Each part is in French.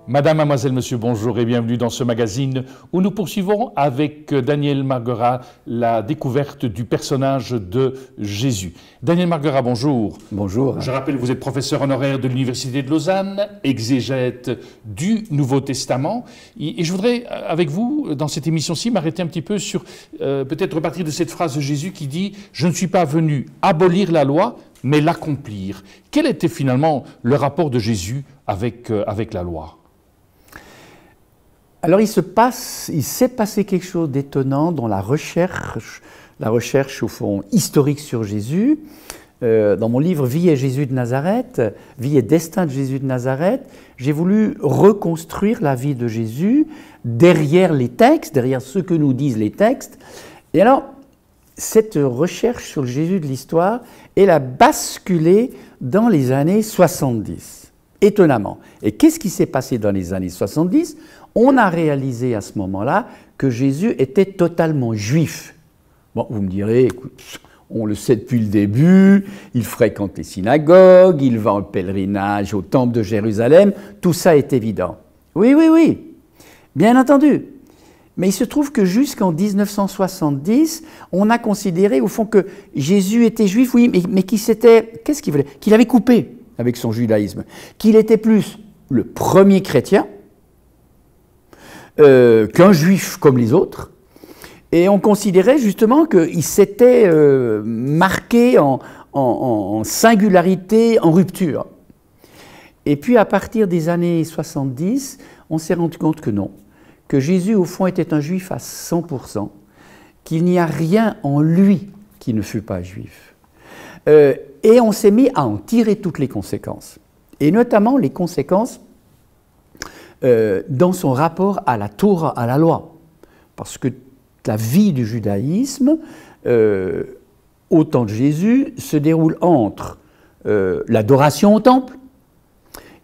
Madame, mademoiselle, monsieur, bonjour et bienvenue dans ce magazine où nous poursuivons avec Daniel Marguerat la découverte du personnage de Jésus. Daniel Marguerat, bonjour. Bonjour. Je rappelle, vous êtes professeur honoraire de l'Université de Lausanne, exégète du Nouveau Testament. Et je voudrais, avec vous, dans cette émission-ci, m'arrêter un petit peu sur, peut-être repartir de cette phrase de Jésus qui dit « Je ne suis pas venu abolir la loi, mais l'accomplir ». Quel était finalement le rapport de Jésus avec la loi ? Alors il s'est passé quelque chose d'étonnant dans la recherche au fond historique sur Jésus. Dans mon livre « Vie et Jésus de Nazareth »,« Vie et destin de Jésus de Nazareth », j'ai voulu reconstruire la vie de Jésus derrière les textes, derrière ce que nous disent les textes. Et alors, cette recherche sur le Jésus de l'histoire, elle a basculé dans les années 70, étonnamment. Et qu'est-ce qui s'est passé dans les années 70 ? On a réalisé à ce moment-là que Jésus était totalement juif. Bon, vous me direz, écoute, on le sait depuis le début, il fréquente les synagogues, il va en pèlerinage au temple de Jérusalem, tout ça est évident. Oui, oui, oui, bien entendu. Mais il se trouve que jusqu'en 1970, on a considéré au fond que Jésus était juif, oui, mais qu'est-ce qu'il voulait ? Qu'il avait coupé avec son judaïsme, qu'il était plus le premier chrétien, qu'un juif comme les autres, et on considérait justement qu'il s'était marqué en singularité, en rupture. Et puis à partir des années 70, on s'est rendu compte que non, que Jésus au fond était un juif à 100%, qu'il n'y a rien en lui qui ne fût pas juif. Et on s'est mis à en tirer toutes les conséquences, et notamment les conséquences dans son rapport à la Torah, à la loi. Parce que la vie du judaïsme, au temps de Jésus, se déroule entre l'adoration au temple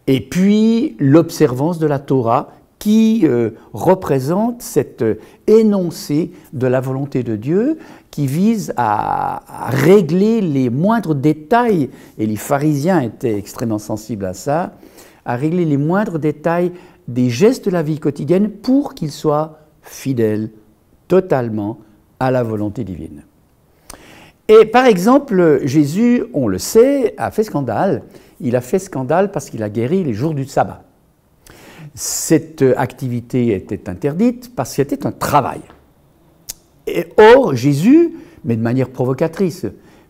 et puis l'observance de la Torah qui représente cet énoncé de la volonté de Dieu qui vise à régler les moindres détails, et les pharisiens étaient extrêmement sensibles à ça, à régler les moindres détails des gestes de la vie quotidienne pour qu'ils soient fidèles totalement à la volonté divine. Et par exemple, Jésus, on le sait, a fait scandale. Il a fait scandale parce qu'il a guéri les jours du sabbat. Cette activité était interdite parce que c'était un travail. Et or, Jésus, mais de manière provocatrice,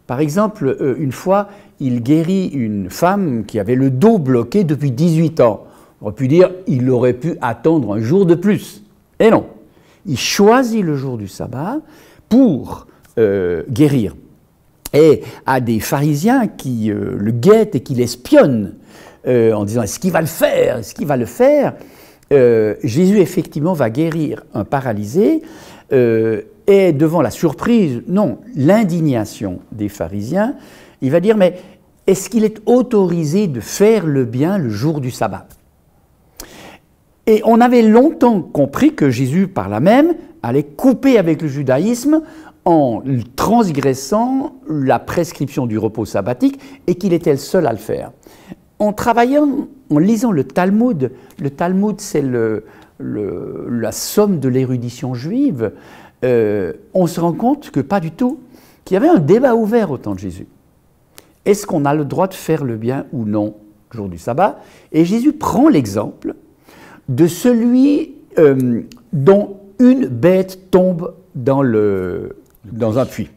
par exemple, une fois, il guérit une femme qui avait le dos bloqué depuis 18 ans. On aurait pu dire qu'il aurait pu attendre un jour de plus. Et non, il choisit le jour du sabbat pour guérir. Et à des pharisiens qui le guettent et qui l'espionnent en disant « est-ce qu'il va le faire ? Est-ce qu'il va le faire ?» Jésus effectivement va guérir un paralysé et devant la surprise, non, l'indignation des pharisiens, il va dire « mais est-ce qu'il est autorisé de faire le bien le jour du sabbat ?» Et on avait longtemps compris que Jésus, par là même, allait couper avec le judaïsme en transgressant la prescription du repos sabbatique et qu'il était le seul à le faire. En travaillant, en lisant le Talmud c'est la somme de l'érudition juive, on se rend compte que pas du tout, qu'il y avait un débat ouvert au temps de Jésus. Est-ce qu'on a le droit de faire le bien ou non le jour du sabbat? Et Jésus prend l'exemple de celui dont une bête tombe dans un puits.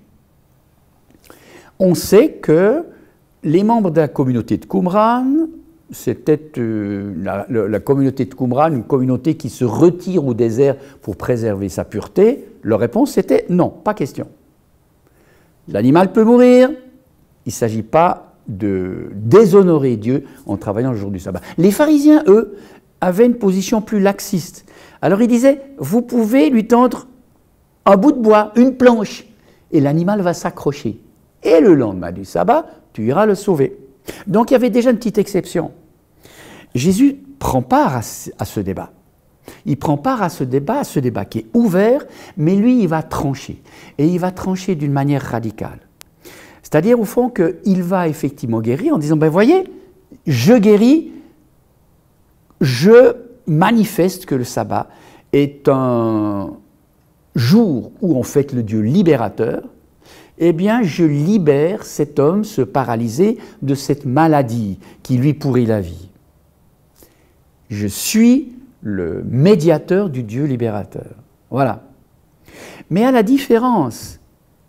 On sait que les membres de la communauté de Qumran, c'était la communauté de Qumran, une communauté qui se retire au désert pour préserver sa pureté, leur réponse était non, pas question. L'animal peut mourir, il ne s'agit pas de déshonorer Dieu en travaillant le jour du sabbat. Les pharisiens, eux, avaient une position plus laxiste. Alors ils disaient, vous pouvez lui tendre un bout de bois, une planche, et l'animal va s'accrocher. Et le lendemain du sabbat, tu iras le sauver. Donc il y avait déjà une petite exception. Jésus prend part à ce débat. Il prend part à ce débat qui est ouvert, mais lui, il va trancher. Et il va trancher d'une manière radicale. C'est-à-dire, au fond, qu'il va effectivement guérir en disant, ben voyez, je guéris, je manifeste que le sabbat est un jour où on fête le Dieu libérateur, eh bien, je libère cet homme, ce paralysé, de cette maladie qui lui pourrit la vie. Je suis le médiateur du Dieu libérateur. Voilà. Mais à la différence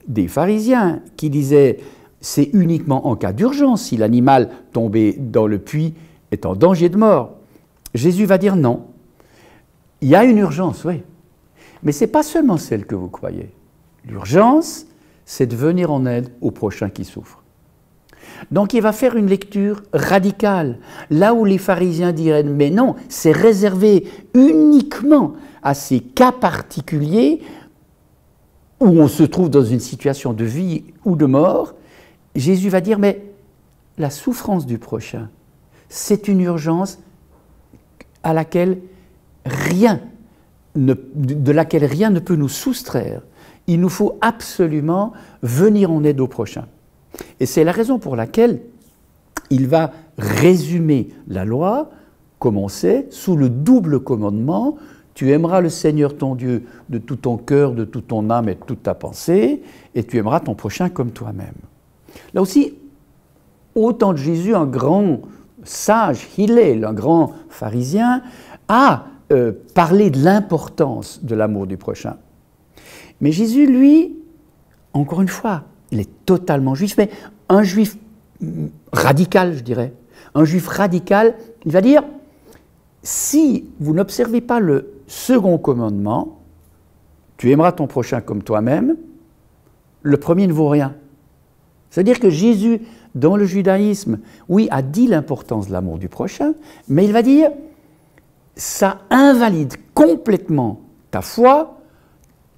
des pharisiens qui disaient c'est uniquement en cas d'urgence, si l'animal tombé dans le puits est en danger de mort, Jésus va dire non. Il y a une urgence, oui. Mais ce n'est pas seulement celle que vous croyez. L'urgence, c'est de venir en aide au prochain qui souffre. Donc il va faire une lecture radicale, là où les pharisiens diraient « mais non, c'est réservé uniquement à ces cas particuliers où on se trouve dans une situation de vie ou de mort », Jésus va dire « mais la souffrance du prochain, c'est une urgence à laquelle de laquelle rien ne peut nous soustraire. Il nous faut absolument venir en aide au prochain. » Et c'est la raison pour laquelle il va résumer la loi, comme on sait, sous le double commandement « Tu aimeras le Seigneur ton Dieu de tout ton cœur, de toute ton âme et de toute ta pensée, et tu aimeras ton prochain comme toi-même. » Là aussi, au temps de Jésus, un grand sage, Hillel, un grand pharisien, a parlé de l'importance de l'amour du prochain. Mais Jésus, lui, encore une fois, il est totalement juif, mais un juif radical, je dirais. Un juif radical, il va dire, si vous n'observez pas le second commandement, tu aimeras ton prochain comme toi-même, le premier ne vaut rien. C'est-à-dire que Jésus, dans le judaïsme, oui, a dit l'importance de l'amour du prochain, mais il va dire, ça invalide complètement ta foi,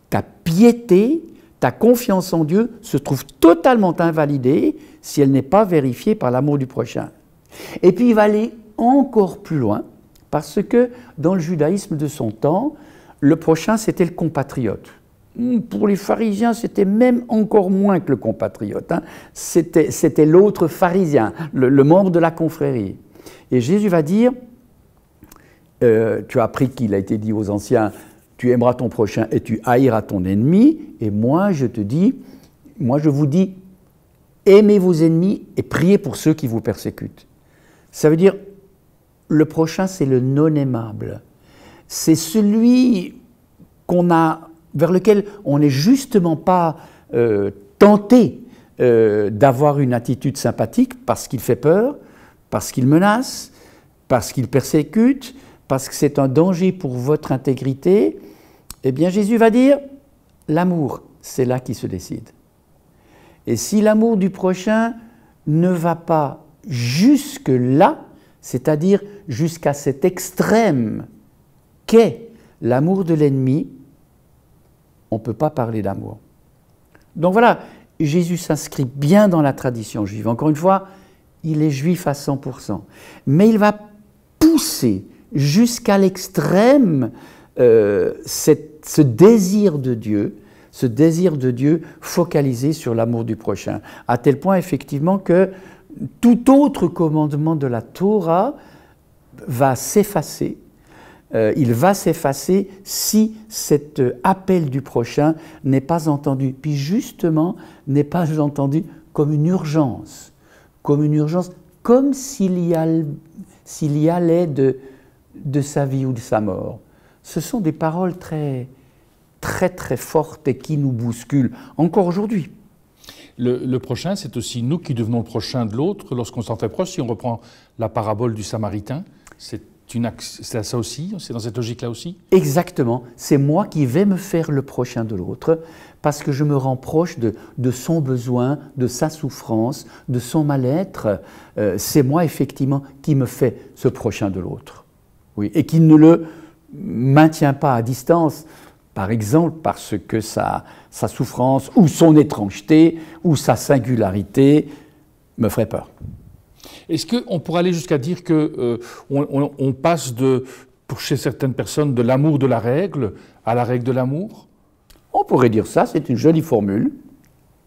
ta piété, ta confiance en Dieu se trouve totalement invalidée si elle n'est pas vérifiée par l'amour du prochain. Et puis il va aller encore plus loin, parce que dans le judaïsme de son temps, le prochain c'était le compatriote. Pour les pharisiens, c'était même encore moins que le compatriote. Hein. C'était l'autre pharisien, le membre de la confrérie. Et Jésus va dire, tu as appris qu'il a été dit aux anciens, tu aimeras ton prochain et tu haïras ton ennemi, et moi je vous dis, aimez vos ennemis et priez pour ceux qui vous persécutent. Ça veut dire, le prochain c'est le non-aimable. C'est celui vers lequel on n'est justement pas tenté d'avoir une attitude sympathique parce qu'il fait peur, parce qu'il menace, parce qu'il persécute, parce que c'est un danger pour votre intégrité. Eh bien Jésus va dire, l'amour, c'est là qui se décide. Et si l'amour du prochain ne va pas jusque-là, c'est-à-dire jusqu'à cet extrême qu'est l'amour de l'ennemi, on ne peut pas parler d'amour. Donc voilà, Jésus s'inscrit bien dans la tradition juive. Encore une fois, il est juif à 100%. Mais il va pousser jusqu'à l'extrême ce désir de Dieu focalisé sur l'amour du prochain. À tel point, effectivement, que tout autre commandement de la Torah va s'effacer. Il va s'effacer si cet appel du prochain n'est pas entendu. Puis justement, n'est pas entendu comme une urgence, comme s'il y allait de sa vie ou de sa mort. Ce sont des paroles très, très, très fortes et qui nous bousculent encore aujourd'hui. Le prochain, c'est aussi nous qui devenons le prochain de l'autre lorsqu'on s'en fait proche. Si on reprend la parabole du Samaritain, c'est ça aussi, c'est dans cette logique-là aussi? Exactement, c'est moi qui vais me faire le prochain de l'autre parce que je me rends proche de son besoin, de sa souffrance, de son mal-être. C'est moi effectivement qui me fais ce prochain de l'autre. Oui, et qui ne le maintient pas à distance, par exemple parce que sa souffrance ou son étrangeté ou sa singularité me ferait peur. Est-ce qu'on pourrait aller jusqu'à dire qu'on passe pour chez certaines personnes de l'amour de la règle à la règle de l'amour? On pourrait dire ça, c'est une jolie formule.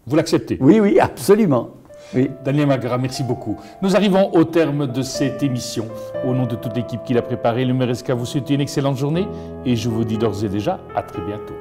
Vous l'acceptez? Oui, oui, absolument. Oui. Daniel Magara, merci beaucoup. Nous arrivons au terme de cette émission. Au nom de toute l'équipe qui l'a préparée, le me reste qu'à vous souhaiter une excellente journée et je vous dis d'ores et déjà à très bientôt.